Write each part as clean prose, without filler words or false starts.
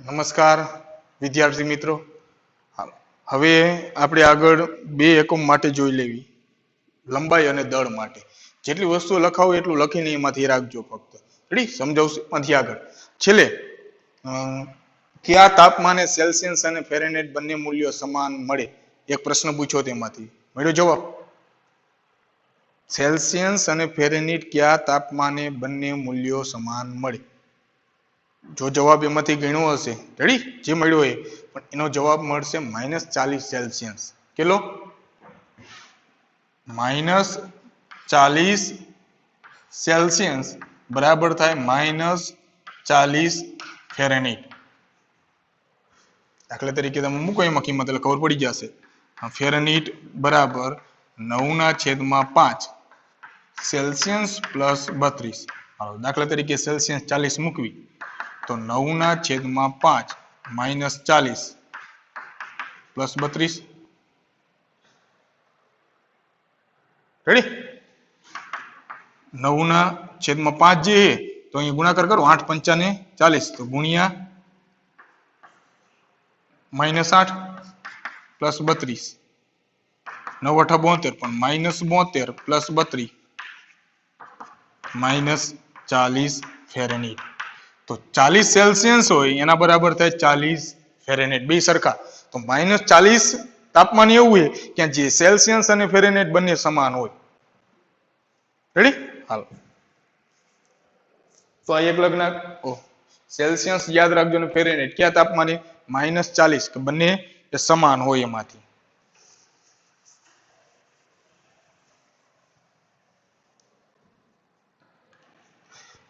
નમસ્કાર વિદ્યાર્થી મિત્રો, હવે આપણે આગળ બે એકમ માટે જોઈ લેવી, લંબાઈ અને દળ માટે. જેટલી વસ્તુઓ લખાવો એટલું લખીને એમાંથી રાખજો ફક્ત. રેડી? સમજાવશું એમાંથી આગળ. છેલ્લે કયા તાપમાને સેલ્સિયસ અને ફેરેનહાઇટ બંને મૂલ્યો સમાન મળે? એક પ્રશ્ન પૂછ્યો તેમાંથી મળ્યો જવાબ. સેલ્સિયસ અને ફેરેનહાઇટ કયા તાપમાને બંને મૂલ્યો સમાન મળે? જો જવાબ એમાંથી ગણ્યો હશે, રેડી, જે મળ્યો હોય, પણ એનો જવાબ મળશે -40 સેલ્સિયસ. કેટલો? -40 સેલ્સિયસ બરાબર થાય -40 ફેરેનહાઇટ. દાખલા તરીકે તમે મૂકો એમાં કિંમત એટલે ખબર પડી જશે. ફેરેનહાઇટ બરાબર 9/5 સેલ્સિયસ પ્લસ 32. હાલો, દાખલા તરીકે સેલ્સિયસ 40 મૂકવી તો 9/5 -40 પ્લસ 32. રેડી? 9/5 જે તો અહીં ગુણાકાર કરો, 8 પંચા 40 તો ગુણ્યા -8 પ્લસ 32, 9 8 72 પણ -72 પ્લસ 32 -40 ફેરેનહાઇટ. તો 40 સેલ્સિયસ હોય એના બરાબર થાય 40 ફેરેનહાઇટ, બે સરખા. તો -40 તાપમાન એવું હોય કે જે સેલ્સિયસ અને ફેરેનહાઇટ બંને સમાન હોય. રેડી? હાલો, તો આ એક લગ્ન સેલ્સિયસ યાદ રાખજો ને ફેરેનહાઇટ કયા તાપમાને? -40, કે બંને એ સમાન હોય એમાંથી.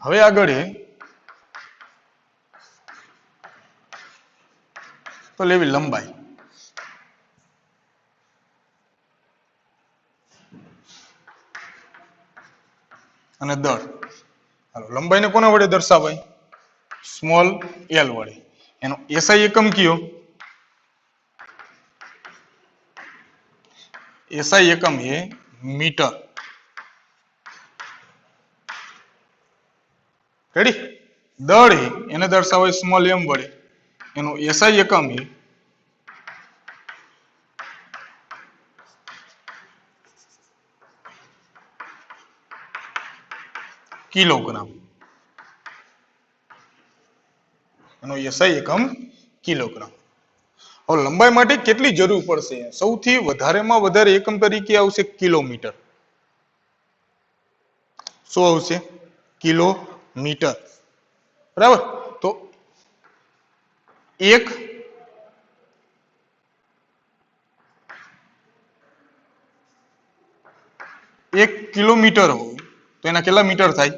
હવે આગળ તો લેવી લંબાઈ. અને દળ. હાલો, લંબાઈને કોના વડે દર્શાવાય? સ્મોલ એલ વડે. એનો એસઆઈ એકમ કયો? એસઆઈ એકમ એ મીટર. રેડી? દળ એને દર્શાવાય સ્મોલ એમ વડે. એનું એસઆઈ એકમ એ કિલોગ્રામ. એનો એસઆઈ એકમ કિલોગ્રામ. હવે લંબાઈ માટે કેટલી જરૂર પડશે? સૌથી વધારેમાં વધારે એકમ તરીકે આવશે કિલોમીટર. શું આવશે? કિલોમીટર. બરાબર? તો એક કિલોમીટર હોય તો એના કેટલા મીટર થાય?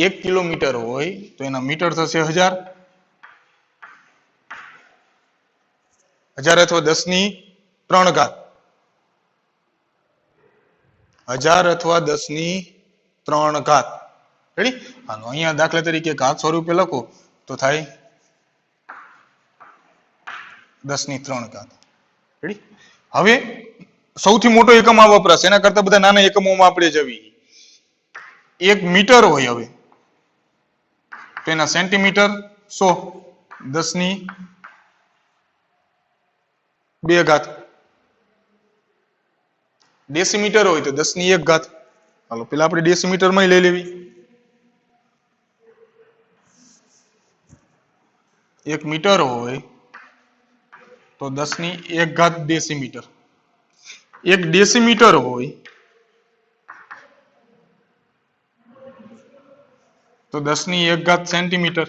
1 કિલોમીટર હોય તો એના મીટર થશે 1000. 1000 અથવા 10³ 1000 અથવા 10³ રેડી? હાલો, અહીંયા દાખલા તરીકે ઘાત સ્વરૂપે લખો તો થાય 10³ રેડી? હવે સૌથી મોટો એકમ આ વપરાશે, એના કરતા બધા નાના એકમોમાં આપણે જવી. 1 મીટર હોય હવે તો એના સેન્ટીમીટર 100, 10². ડેસીમીટર હોય તો 10⁻². હાલો, પેલા આપણે ડેસીમીટર માં લઈ લેવી. 1 મીટર હોય તો 10⁻² ડેસીમીટર. 1 ડેસીમીટર હોય તો 10⁻² સેન્ટીમીટર.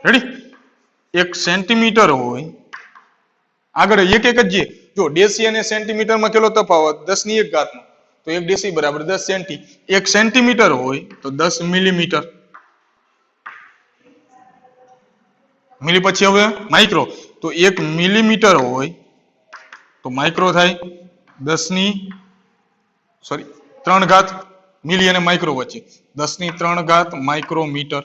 રેડી? 1 સેન્ટીમીટર હોય આગળ એક જ છે. જો ડેસી અને સેન્ટીમીટર માં કેટલો તફાવત? 10⁻². તો 1 ડેસી બરાબર 10 સેન્ટી. 1 સેન્ટીમીટર હોય તો 10 મિલીમીટર. મિલી પછી હવે માઇક્રો. તો 1 મિલીમીટર હોય તો માઇક્રો થાય 3 મિલી અને માઇક્રો વચ્ચે 10³ માઇક્રોમીટર.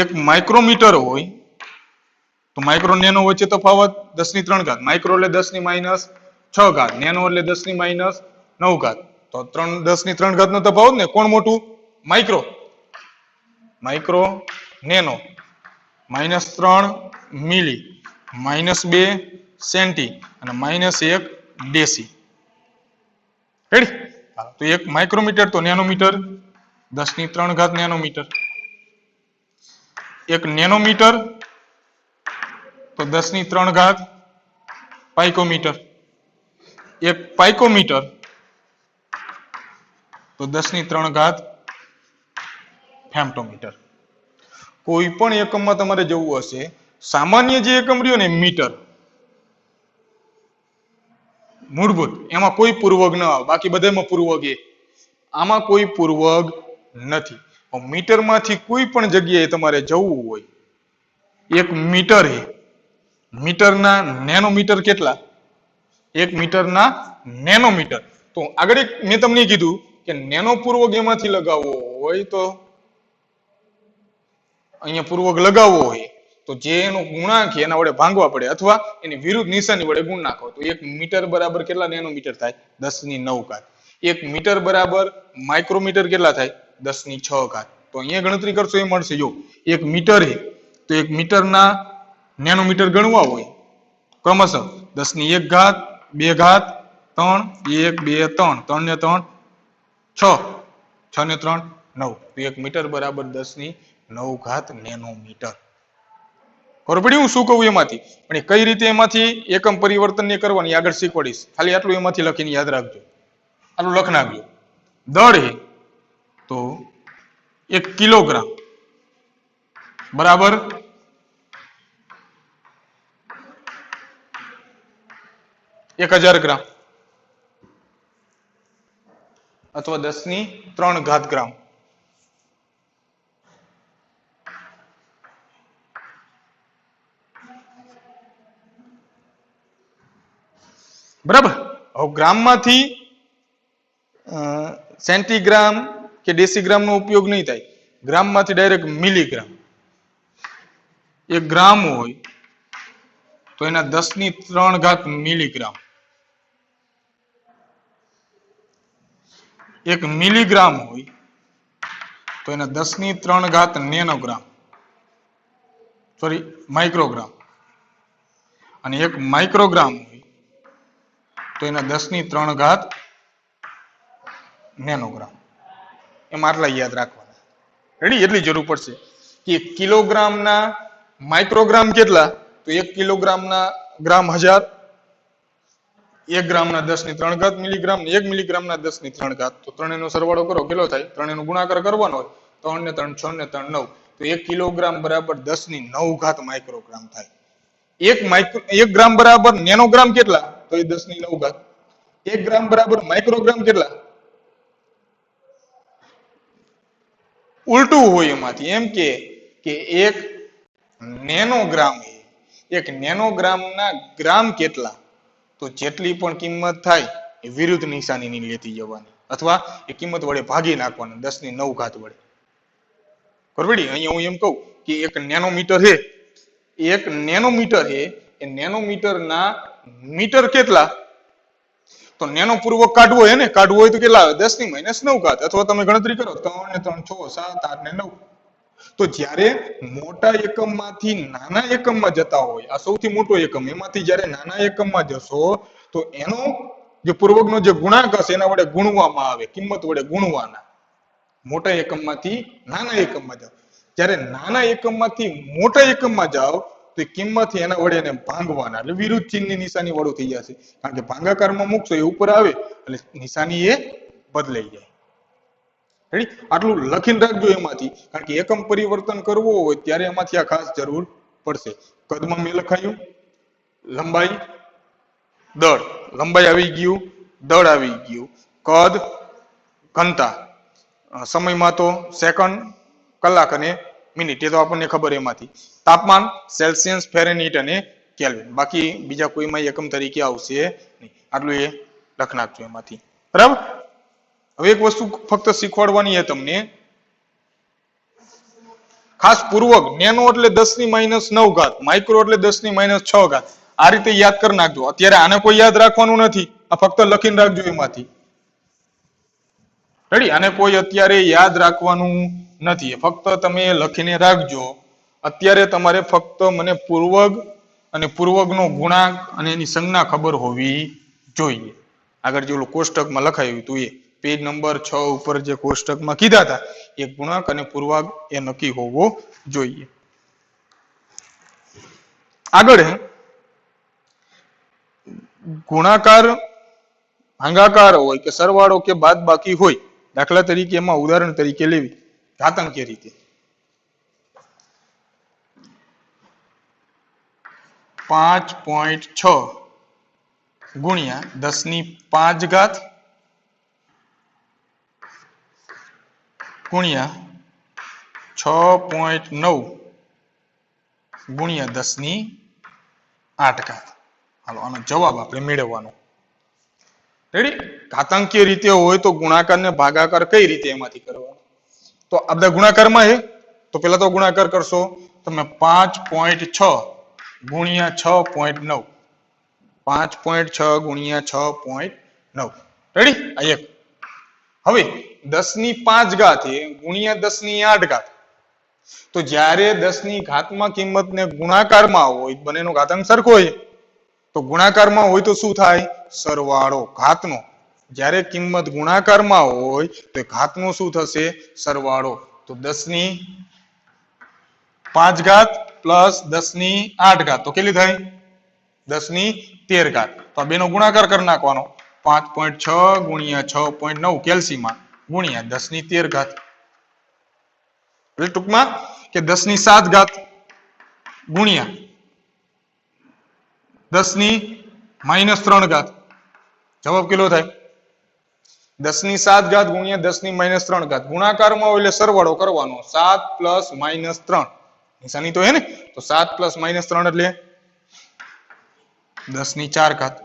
1 માઇક્રોમીટર હોય તો માઇક્રો નેનો વચ્ચે તફાવત 10⁻³ માઇક્રો એટલે 10⁻⁶ નેનો એટલે 10⁻⁴ 9 ઘાત. તો 10 ની 3 ઘાત નો તફાવત ને. કોણ મોટું? માઇક્રો. માઇક્રો, નેનો, -3 મિલી, -2 સેન્ટી અને -1 ડેસી. રેડી? તો 1 માઇક્રોમીટર તો નેનોમીટર, 10 ની 3 ઘાત નેનોમીટર. 1 નેનોમીટર તો 10 ની 3 ઘાત પાઇકોમીટર. 1 પાઇકોમીટર તો 10 ની 3 ઘાત ફેમ્ટોમીટર. કોઈ પણ એકમમાં તમારે જવું હશે, સામાન્ય જે એકમ રહ્યો ને મીટર, મૂળભૂત, એમાં કોઈ પૂર્વક ન આવે, બાકી બધામાં પૂર્વક એ. આમાં કોઈ પૂર્વક નથી. મીટર માંથી કોઈ પણ જગ્યાએ તમારે જવું હોય, 1 મીટર એ મીટરના નેનોમીટર કેટલા? 1 મીટરના નેનોમીટર. તો આગળ મેં તમને કીધું કે નેનો પૂર્વક એમાંથી લગાવવો હોય તો અહીંયા પૂર્વક લગાવવો હોય તો જે એનો ગુણાંક એના વડે ભાંગવા પડે અથવા એની વિરુદ્ધ નિશાની વડે ગુણ નાખો. તો 1 મીટર બરાબર કેટલા નેનોમીટર થાય? 10 ની 9 ઘાત. 1 મીટર બરાબર માઇક્રોમીટર કેટલા થાય? 10 ની 6 ઘાત. તો અહીંયા ગણતરી કરશો એ મળશે. જો 1 મીટર એ તો 1 મીટરના નેનોમીટર ગણવા હોય ક્રમશઃ 10 ની 1 ઘાત, 2 ઘાત, 3, 1, 2, 3, 3 ને 3 6, 6 ને 3 9. તો 1 મીટર બરાબર 10 ની 9 ઘાત નેનોમીટર. ખબર પડી હું શું કહું એમાંથી? પણ એ કઈ રીતે એમાંથી એકમ પરિવર્તન ને કરવાની આગળ શીખવાડીશ. ખાલી આટલું એમાંથી લખીને યાદ રાખજો. આટલું લખ નાખજો. દળ એ તો 1 કિલોગ્રામ બરાબર 1000 ગ્રામ અથવા 10 ની 3 ઘાત ગ્રામ. બરાબર? હવે ગ્રામમાંથી સેન્ટીગ્રામ કે ડેસીગ્રામ નો ઉપયોગ નહીં થાય. ગ્રામમાંથી ડાયરેક્ટ મિલીગ્રામ. 1 ગ્રામ હોય તો એના 10 ની 3 ઘાત મિલીગ્રામ. 1 મિલીગ્રામ હોય તો એના 10 ની 3 ઘાત નેનોગ્રામ, સોરી માઇક્રોગ્રામ. અને 1 માઇક્રોગ્રામ હોય તો એના 10 ની 3 ઘાત નેનોગ્રામ. એમાં આટલા યાદ રાખવાના. રેડી? એટલી જરૂર પડશે કે કિલોગ્રામના માઇક્રોગ્રામ કેટલા? તો 1 કિલોગ્રામના ગ્રામ 1000, 1 ગ્રામના 10 ની 3 ઘાત મિલીગ્રામ, 1 મિલીગ્રામના 10 ની 3 ઘાત. તો ત્રણેયનો સરવાળો કરો, કેટલો થાય? ત્રણેયનો ગુણાકાર કરવાનો હોય. 3 ને 3 6 ને 3 9. તો 1 કિલોગ્રામ બરાબર 10 ની 9 ઘાત માઇક્રોગ્રામ થાય. 1 ગ્રામ બરાબર નેનોગ્રામ કેટલા? તો એ 10 ની 9 ઘાત. 1 ગ્રામ બરાબર માઇક્રોગ્રામ કેટલા? ઉલટું હોય એમાંથી. એમ કે 1 નેનોગ્રામ એ 1 નેનોગ્રામના ગ્રામ કેટલા? તો જેટલી પણ કિંમત થાય એ વિરુદ્ધ નિશાનીની લેતી જવાની અથવા એ કિંમત વડે ભાગી નાખવાની 10 ની 9 ઘાત વડે. બરાબર? અહીંયા હું એમ કહું કે 1 નેનોમીટર છે, 1 નેનોમીટર છે, એ નેનોમીટરના મીટર કેટલા? તો નેનો પૂર્વક કાઢવો હોય ને, કાઢવો હોય તો કેટલા આવે? 10 ની -9 ઘાત. અથવા તમે ગણતરી કરો 3 ને 3 6 7 8 ને 9. તો જ્યારે મોટા એકમમાંથી નાના એકમમાં જતા હોય, આ સૌથી મોટો એકમ, એમાંથી જ્યારે નાના એકમમાં જશો તો એનો જે પૂર્વકનો જે ગુણાંક હશે એના વડે ગુણવામાં આવે, કિંમત વડે ગુણવાના. મોટા એકમમાંથી નાના એકમમાં જાઓ. જ્યારે નાના એકમમાંથી મોટા એકમમાં જાઓ તો એ કિંમત એના વડે એને ભાંગવાના, એટલે વિરુદ્ધ ચિહ્નની નિશાની વાળું થઈ જશે. કારણ કે ભાગાકારમાં મૂકશો એ ઉપર આવે એટલે નિશાની એ બદલાઈ જાય. રેડી? આટલું લખીને રાખજો એમાંથી. કારણ કે એકમ પરિવર્તન કરવો હોય ત્યારે એમાંથી આ ખાસ જરૂર પડશે. કદમાં મેં લખાયું લંબાઈ, દળ. લંબાઈ આવી ગયું, દળ આવી ગયું, કદ, ઘનતા. સમયમાં તો સેકન્ડ, કલાક અને મિનિટ, એ તો આપણને ખબર. એમાંથી તાપમાન સેલ્સિયસ, ફેરેનહીટ અને કેલ્વિન. બાકી બીજા કોઈમાં એકમ તરીકે આવશે નહીં. આટલું એ લખ નાખજો એમાંથી. બરાબર? હવે એક વસ્તુ ફક્ત શીખવાડવાની છે તમને, ખાસ પૂર્વક. નેનો એટલે 10 ની -9 ઘાત, માઇક્રો એટલે 10 ની -6 ઘાત. આ રીતે યાદ કરી નાખજો. અત્યારે આને કોઈ યાદ રાખવાનું નથી, આ ફક્ત લખીને રાખજો એમાંથી. રેડી? આને કોઈ અત્યારે યાદ રાખવાનું નથી, ફક્ત તમે લખીને રાખજો. અત્યારે તમારે ફક્ત મને પૂર્વગ અને પૂર્વગનો ગુણાંક અને એની સંજ્ઞા ખબર હોવી જોઈએ. આગળ જે કોષ્ટકમાં લખાયું હતું એ પેજ નંબર 6 ઉપર જે કોષ્ટકમાં કીધા હતા એ ગુણાંક અને પૂર્વગ એ નક્કી હોવો જોઈએ. આગળ ગુણાકાર ભાગાકાર હોય કે સરવાળો કે બાદબાકી હોય, દાખલા તરીકે એમાં ઉદાહરણ તરીકે લેવી ઘાતાંકીય રીતે 5.6 ગુણ્યા 10⁵ ગુણ્યા 6.9 ગુણ્યા 10⁸. હાલો આનો જવાબ આપણે મેળવવાનો. રેડી? ઘાતાંકીય રીતે હોય તો ગુણાકાર ને ભાગાકાર કઈ રીતે એમાંથી કરવાનો? તો આ બધા ગુણાકારમાં છે, તો પેલા તો ગુણાકાર કરશો તમે 5.6 ગુણ્યા 6.9, 5.6 ગુણ્યા 6.9. રેડી? આ એક. હવે 10⁵ ગુણ્યા 10⁸. તો જ્યારે 10 માં કિંમતને ગુણાકારમાં હોય, બંનેનો ઘાતાંક સરખો હોય, તો ગુણાકારમાં હોય તો શું થાય? સરવાળો ઘાતનો. જ્યારે કિંમત ગુણાકારમાં હોય તો ઘાતનો શું થશે? સરવાળો. તો 10⁵ પ્લસ 10⁸. તો કેટલી થાય? 10⁻13. તો આ બેનો ગુણાકાર કરી નાખવાનો. 5.6 ગુણ્યા 6.9 કેલ્સીમાં ગુણ્યા 10⁻13. એટલે ટૂંકમાં કે 10⁷ ગુણ્યા 10⁻3. જવાબ કેટલો થાય? 10⁷ ગુણ્યા 10⁻3. ગુણાકારમાં હોય એટલે સરવાળો કરવાનો. 7 પ્લસ -3 નિશાની તો હે ને, તો 7 પ્લસ -3 એટલે 10⁴.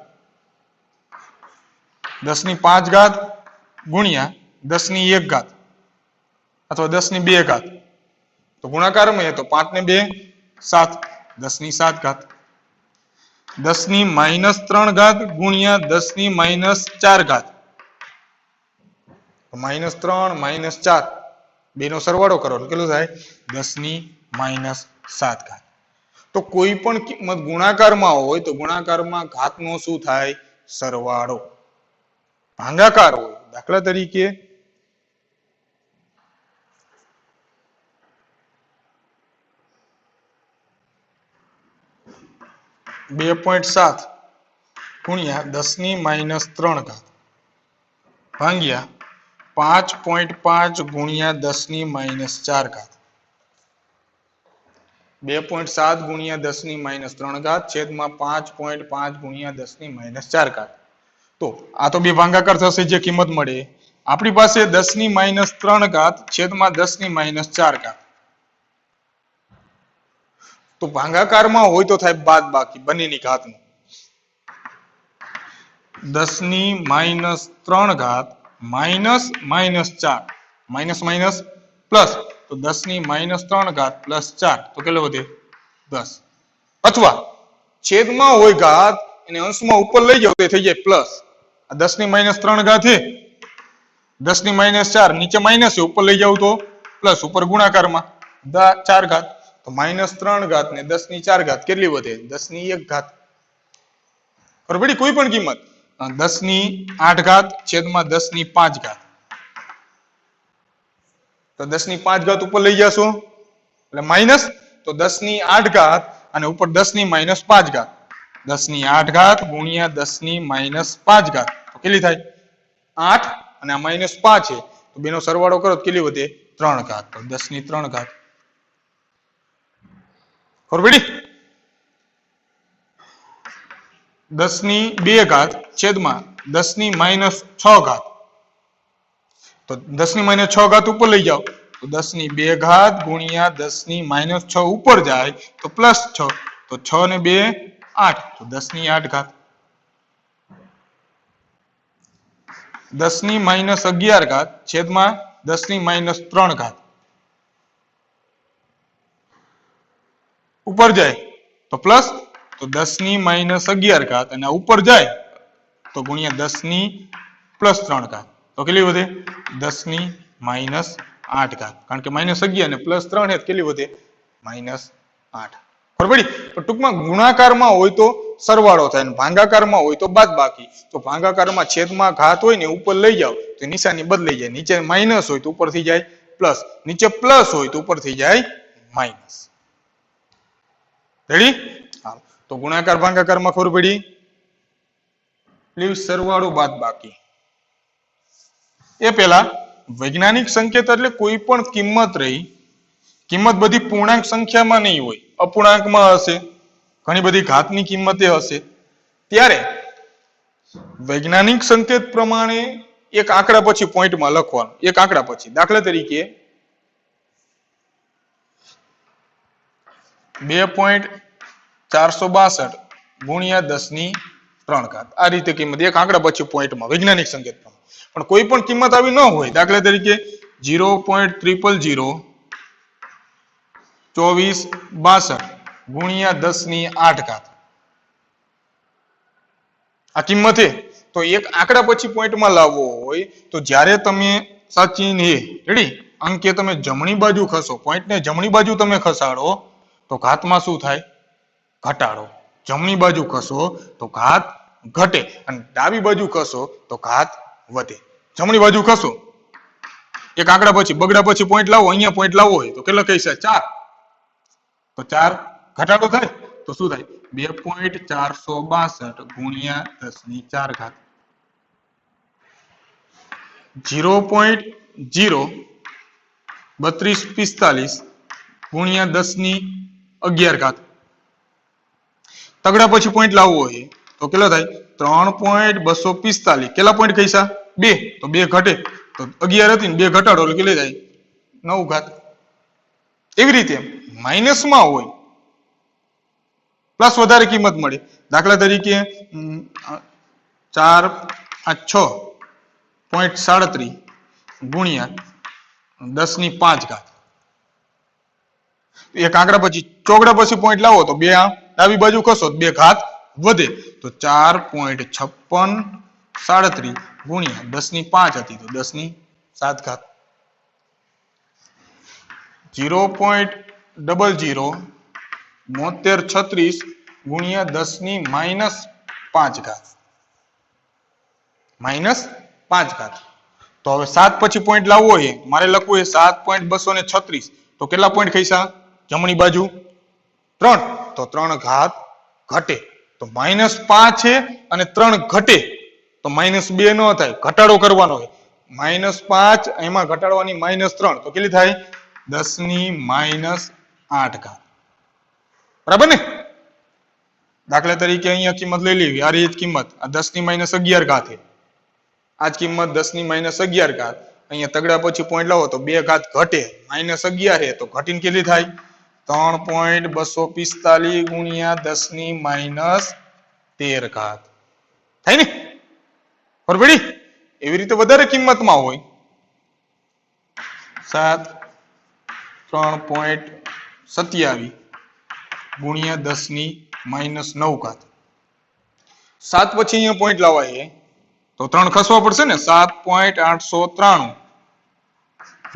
10⁵ ગુણ્યા 10⁻1 અથવા 10⁵. તો ગુણાકારમાં તો 5 ને 2 7, 10⁷. 10⁻3 ગુણ્યા 10⁻4. -3 -4 બેનો સરવાળો કરો એટલે કેટલું થાય? 10⁻7. તો કોઈ પણ કિંમત ગુણાકારમાં હોય તો ગુણાકારમાં ઘાતનો શું થાય? સરવાળો. ભાગાકાર હોય, દાખલા તરીકે 2.7 ગુણ્યા 10⁻3 ભાગ્યા 5.5 ગુણ્યા 10⁻4. 2.7 ગુણ્યા 10⁻3 છેદમાં 5.5 ગુણ્યા 10⁻4. તો આ તો બે ભાગાકાર થશે જે કિંમત મળે. આપણી પાસે 10⁻3 છેદમાં 10⁻4. તો ભાગાકારમાં હોય તો થાય બાદબાકી બંનેની ઘાતનું. 10⁻3 માઇનસ -4 માઇનસ માઇનસ પ્લસ, તો 10⁻3 પ્લસ 4 તો કેટલો વધે? 10. અથવા છેદમાં હોય ઘાત અને અંશમાં ઉપર લઈ જાવ તો થઈ જાય પ્લસ. આ 10⁻3 છે, 10⁻4 નીચે માઇનસ છે, ઉપર લઈ જાવ તો પ્લસ, ઉપર ગુણાકારમાં 4 તો -3 ને 10⁻4 કેટલી વધે? 10⁻1. બરાબર? કોઈ પણ કિંમત 10⁸ છેદમાં 10⁵. તો 10⁵ ઉપર લઈ જશો એટલે માઇનસ, તો 10⁸ અને ઉપર 10⁻5. 10⁸ ગુણ્યા 10⁻5 તો કેટલી થાય? 8 અને આ -5 છે, તો બેનો સરવાળો કરો તો કેટલી વધે? 3. તો 10⁻3. બરાબર? 10⁻2 છેદમાં 10⁻6. તો 10⁻6 ઉપર લઈ જાઓ તો 10⁻2 ગુણ્યા 10⁻6 ઉપર જાય તો +6, તો 6 ને 2 8, તો 10⁸. 10⁻11 છેદમાં 10⁻3 ઉપર જાય તો પ્લસ, તો 10⁻11 અને ઉપર જાય તો ગુણ્યા 10⁻3. તો કેટલી વધે 10 ની માઇનસ 8 ઘાત, કારણ કે -11 ને +3 હે કેટલી વધે -8. ખબર પડી? તો ટૂંકમાં ગુણાકારમાં હોય તો સરવાળો થાય અને ભાગાકારમાં હોય તો બાદબાકી. તો ભાગાકારમાં છેદમાં ઘાત હોય ને ઉપર લઈ જાવ તો નિશાની બદલાઈ જાય, નીચે માઇનસ હોય તો ઉપર થઈ જાય પ્લસ, નીચે પ્લસ હોય તો ઉપર થઈ જાય માઇનસ. રેડી? હા, તો ગુણાકાર ભાગાકારમાં ખબર પડી? સરવાળો બાદબાકી. એ પહેલા વૈજ્ઞાનિક સંકેત એટલે કોઈ પણ કિંમત રહી, કિંમત બધી પૂર્ણાંક સંખ્યામાં નહીં હોય, અપૂર્ણાંકમાં હશે, ઘણી બધી ઘાતની કિંમતે હશે, ત્યારે વૈજ્ઞાનિક સંકેત પ્રમાણે એક આંકડા પછી પોઈન્ટમાં લખવાનું, એક આંકડા પછી. દાખલા તરીકે 2.462 ગુણ્યા 10 ની 3 ઘાત. આ રીતે કિંમત એક આંકડા પછી પોઈન્ટમાં વૈજ્ઞાનિક સંકેત પ્રમાણે. પણ કોઈ પણ કિંમત આવી ન હોય, દાખલા તરીકે 0.0002462 ગુણ્યા 10 ની 8 ઘાત. આ કિંમત છે તો એક આંકડા પછી પોઈન્ટમાં લાવવો હોય તો જ્યારે તમે સાચી ને રેડી અંકે તમે જમણી બાજુ ખસો, પોઈન્ટને જમણી બાજુ તમે ખસાડો તો ઘાતમાં શું થાય? ઘટાડો. જમણી બાજુ ખસો તો ઘાત ઘટે અને ડાબી બાજુ ખસો તો ઘાત વધે. જમણી બાજુ ખસો એક આંકડા પછી બગડા પછી પોઈન્ટ લાવો, અહીંયા પોઈન્ટ લાવવો હોય તો કેટલા કહી શકે? 4. તો 4 ઘટાડો થાય તો શું થાય? 2.462 ગુણ્યા 10 ની 4 ઘાત. 0.03245 ગુણ્યા 10 ની 11 ઘાત. તગડા પછી પોઈન્ટ લાવવો હોય તો કેટલા થાય? 3.245. કેટલા પોઈન્ટ કહીશા? 2. તો 2 ઘટે તો 11 હતી ને 2 ઘટાડો એટલે કેટલી થાય? 9 ઘાત. એવી રીતે માઇનસમાં હોય પ્લસ વધારે કિંમત મળે. દાખલા તરીકે 6.37 ગુણ્યા 10 ની 5 ઘાત. એક આંકડા પછી ચોકડા પછી પોઈન્ટ લાવો તો બે ડાબી બાજુ ખસો 2 ઘાત વધે તો 4.5637 ગુણ્યા 10 ની 5 હતી તો 10 ની 7 ઘાત. 0.007336 ગુણ્યા 10 ની -5 ઘાત. -5 ઘાત. તો હવે 7 પછી પોઈન્ટ લાવવો હોય, મારે લખવું છે 7.236 તો કેટલા પોઈન્ટ કહીશા? જમણી બાજુ 3 તો 3 ઘાત ઘટે તો -5 છે અને 3 ઘટે તો -2 ન થાય, ઘટાડો કરવાનો હોય. -5 એમાં ઘટાડવાની -3 તો કેટલી થાય? 10 ની -8 ઘાત. બરાબર ને? દાખલા તરીકે અહીંયા કિંમત લઈ લેવી, આ રીત કિંમત આ 10 ની -11 ઘાત છે. આ જ કિંમત 10 ની -11 ઘાત. અહીંયા તગડા પછી પોઈન્ટ લાવો તો 2 ઘાત ઘટે, -11 છે તો ઘટીને કેટલી થાય? 3.245 ગુણ્યા 10 ની -13 ઘાત. થાય ને? ખબર પડી? એવી રીતે વધારે કિંમતમાં હોય 3.27 ગુણ્યા 10 ની -9 ઘાત. 7 પછી અહીંયા પોઈન્ટ લાવાય તો 3 ખસવા પડશે ને, 7.893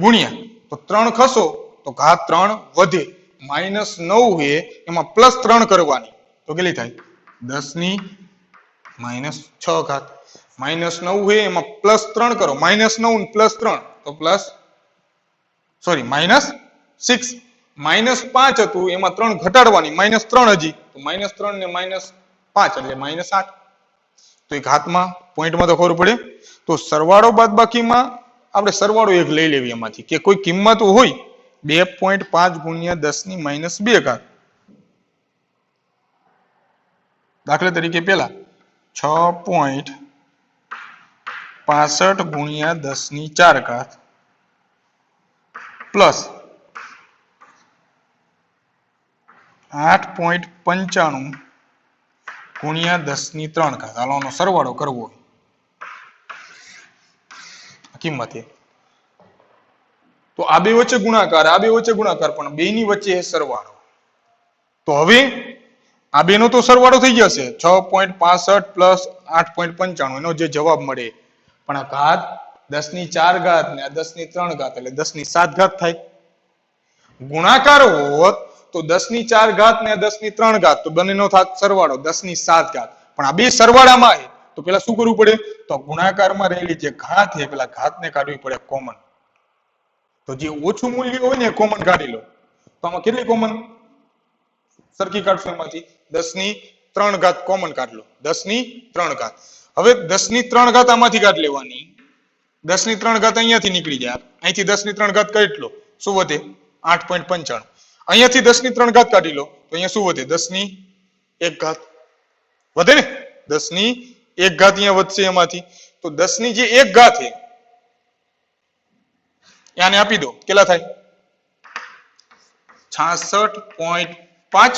ગુણ્યા તો 3 ખસો તો ઘાત 3 વધે, -9 છે એમાં +3 કરવાની તો કેટલી થાય? 10 ની -6 ઘાત. -9 છે એમાં +3 કરો, -9 ને +3 તો -6. -5 હતું એમાં 3 ઘટાડવાની, -3 હજી તો -3 ને -5 એટલે -8. તો એ ઘાતમાં પોઈન્ટમાં તો ખબર પડે. તો સરવાળો બાદબાકીમાં આપણે સરવાળો એક લઈ લેવી એમાંથી કે કોઈ કિંમત હોય 2.5 ગુણ્યા 10 ની -2 ઘાત. દાખલા તરીકે પેલા 6.65 ગુણ્યા 10 ની 4 ઘાત પ્લસ 8.95 ગુણ્યા 10 ની 3 ઘાત. હાલો સરવાળો કરવો કિંમત એ તો આ બે વચ્ચે ગુણાકાર, આ બે વચ્ચે ગુણાકાર, પણ બે ની વચ્ચે સરવાળો. તો હવે આ બેનો તો સરવાળો થઈ જશે 6.65 પ્લસ 8.95 એનો જે જવાબ મળે, પણ આ ઘાત 10 ની 4 ઘાત ને આ 10 ની 3 ઘાત એટલે 10 ની 7 ઘાત થાય. ગુણાકાર હોત તો 10 ની 4 ઘાત ને 10 ની 3 ઘાત તો બંનેનો થાત સરવાળો 10 ની 7 ઘાત. પણ આ બે સરવાળામાં છે તો પેલા શું કરવું પડે? તો ગુણાકારમાં રહેલી જે ઘાત છે પેલા ઘાતને કાઢવી પડે કોમન. તો જે ઓછું મૂલ્ય હોય ને કોમન કાઢી લો. તો આમાં કેટલી કોમન સરખી કાઢશો? એમાંથી 10 ની 3 ઘાત કોમન કાઢ લો. 10 ની 3 ઘાત. હવે 10 ની 3 ઘાત આમાંથી કાઢ લેવાની. 10 ની 3 ઘાત અહીંયાથી નીકળી જાય. અહીંથી 10 ની 3 ઘાત કાઢી લો. શું વધે? 8.95. અહીંયાથી 10 ની 3 ઘાત કાઢી લો તો અહીંયા શું વધે? 10 ની 1 ઘાત વધે ને? 10 ની 1 ઘાત અહીંયા વધશે એમાંથી. તો 10 ની જે 1 ઘાત છે આને આપી દો. કેટલા થાય? 66.5.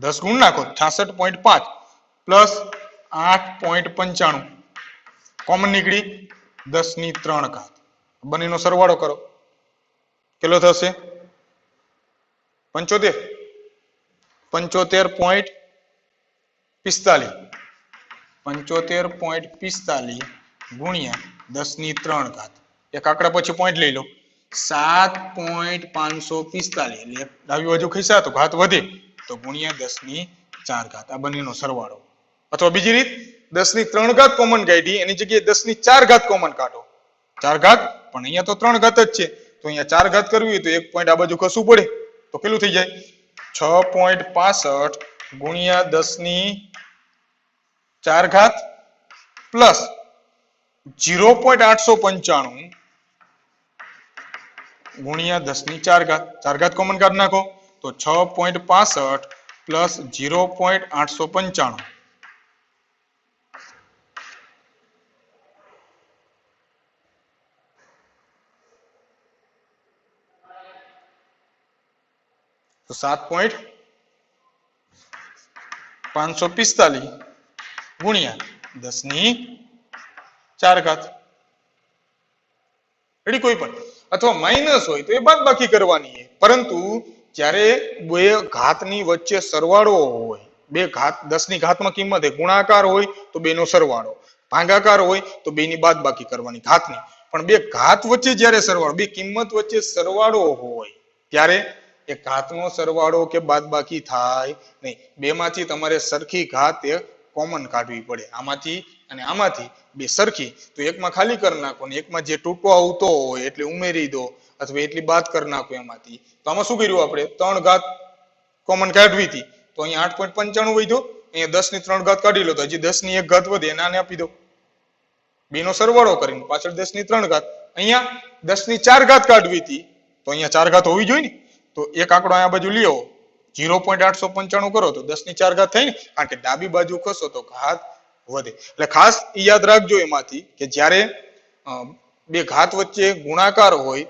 10 ગુણ નાખો 66.5 પ્લસ 8.95 કોમન નીકળી 10 ની 3 ઘાત. બંનેનો સરવાળો કરો. કેટલો થશે? 75. 75.45. 75.45 ગુણ્યા 10 ની 3 ઘાત. એક આંકડા પછી પોઈન્ટ લઈ લો. 7.545 એટલે ડાબી બાજુ ખિસ્સા તો ઘાત વધે તો ગુણ્યા 10 ની 4 ઘાત. આ બંનેનો સરવાળો. અથવા બીજી રીત 10 ની 3 ઘાત કોમન કાઢી એની જગ્યાએ 10 ની 4 ઘાત કોમન કાઢો. 4 ઘાત પણ અહીંયા તો 3 ઘાત જ છે તો અહીંયા 4 ઘાત કરવી હોય તો એક પોઈન્ટ આ બાજુ ખસવું પડે તો કેટલું થઈ જાય? 6.65 ગુણ્યા 10 ની 4 ઘાત પ્લસ 0.895 ગુણ્યા 10 ની 4 ઘાત. 4 ઘાત કોમન કાઢી નાખો તો 6.65 પ્લસ 0.895. તો 7.545 ગુણ્યા 10 ની 4 ઘાત. રેડી? કોઈ પણ અથવા માઇનસ હોય તો એ બાદબાકી કરવાની છે. પરંતુ જ્યારે બે ઘાતની વચ્ચે સરવાળો હોય, બે ઘાત 10 ની ઘાતમાં કિંમત છે, ગુણાકાર હોય તો બેનો સરવાળો, ભાગાકાર હોય તો બેની બાદબાકી કરવાની ઘાતની. પણ બે ઘાત વચ્ચે જ્યારે સરવાળો, બે કિંમત વચ્ચે સરવાળો હોય ત્યારે એ ઘાતનો સરવાળો કે બાદબાકી થાય નહીં. બેમાંથી તમારે સરખી ઘાત એ કોમન કાઢવી પડે. આમાંથી અને આમાંથી બે સરખી તો એકમાં ખાલી કરી નાખો ને એકમાં જે તૂટો આવતો હોય એટલે ઉમેરી દો અથવા એટલી બાદ કરી નાખો એમાંથી. તો આમાં શું કર્યું આપણે? 3 ઘાત કોમન કાઢવી હતી તો અહીંયા 8.95 વધ્યો. અહીંયા 10 ની 3 ઘાત કાઢી લો તો હજી 10 ની 1 ઘાત વધે એને આને આપી દો. બેનો સરવાળો કરીને પાછળ 10 ની 3 ઘાત. અહીંયા 10 ની 4 ઘાત કાઢવી હતી તો અહીંયા 4 ઘાત હોવી જોઈએ ને. તો એક આંકડો આ બાજુ લ્યો 0.895 કરો તો 10 ની 4 ઘાત થાય ને. કારણ કે ડાબી બાજુ ખસો તો ઘાત વધે. એટલે ખાસ યાદ રાખજો એમાંથી કે જ્યારે બે ઘાત વચ્ચે ગુણાકાર હોય,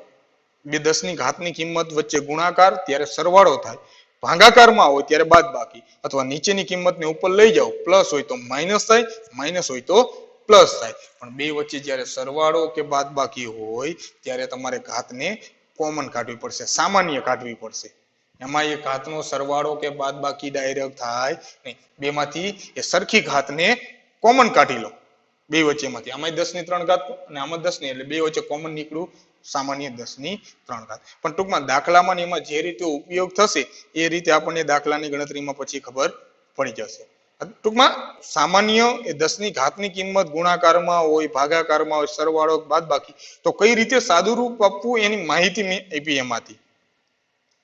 બે 10 ની ઘાતની કિંમત વચ્ચે ગુણાકાર ત્યારે સરવાળો થાય, ભાગાકારમાં હોય ત્યારે બાદબાકી, અથવા નીચેની કિંમતને ઉપર લઈ જાઓ પ્લસ હોય તો માઇનસ થાય, માઇનસ હોય તો પ્લસ થાય. પણ બે વચ્ચે જ્યારે સરવાળો કે બાદબાકી હોય ત્યારે તમારે ઘાતને કોમન કાઢવી પડશે, સામાન્ય કાઢવી પડશે. એમાં એ ઘાતનો સરવાળો કે બાદબાકી ડાયરેક્ટ થાય નહીં. બેમાંથી એ સરખી ઘાતને કોમન કાઢી લો બે વચ્ચેમાંથી. આમાં 10 ની 3 ઘાત અને આમાં 10 ની એટલે બે વચ્ચે કોમન નીકળ્યું સામાન્ય 10 ની 3 ઘાત. પણ ટૂંકમાં દાખલામાં એમાં જે રીતે ઉપયોગ થશે એ રીતે આપણને દાખલાની ગણતરીમાં પછી ખબર પડી જશે. ટૂંકમાં સામાન્ય એ 10 ની ઘાતની કિંમત ગુણાકારમાં હોય, ભાગાકારમાં હોય, સરવાળો બાદબાકી તો કઈ રીતે સાદું રૂપ આપવું એની માહિતી મેં આપી એમાંથી.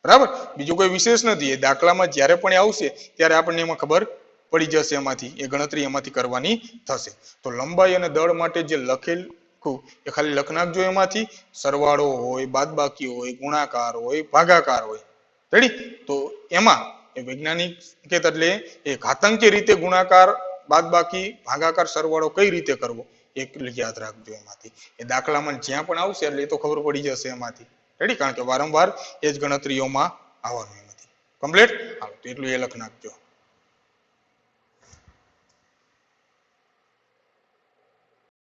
બરાબર? બીજું કોઈ વિશેષ નથી. એ દાખલામાં જ્યારે પણ આવશે ત્યારે આપણને એમાં ખબર પડી જશે, એમાંથી એ ગણતરી એમાંથી કરવાની થશે. તો લંબાઈ અને દળ માટે જે લખેલું એ ખાલી લખ નાખજો. એમાંથી સરવાળો હોય, બાદબાકી હોય, ગુણાકાર હોય, ભાગાકાર હોય. રેડી? તો એમાં એ વૈજ્ઞાનિક એટલે એ ઘાતાંકીય રીતે ગુણાકાર, બાદબાકી, ભાગાકાર, સરવાળો કઈ રીતે કરવો એક યાદ રાખજો એમાંથી. એ દાખલામાં જ્યાં પણ આવશે એટલે એ તો ખબર પડી જશે એમાંથી. રેડી? કારણ કે વારંવાર એ જ ગણતરીઓમાં આવવાનું એમાંથી. કમ્પ્લીટ? હાલો તો એટલું એ લખ નાખજો.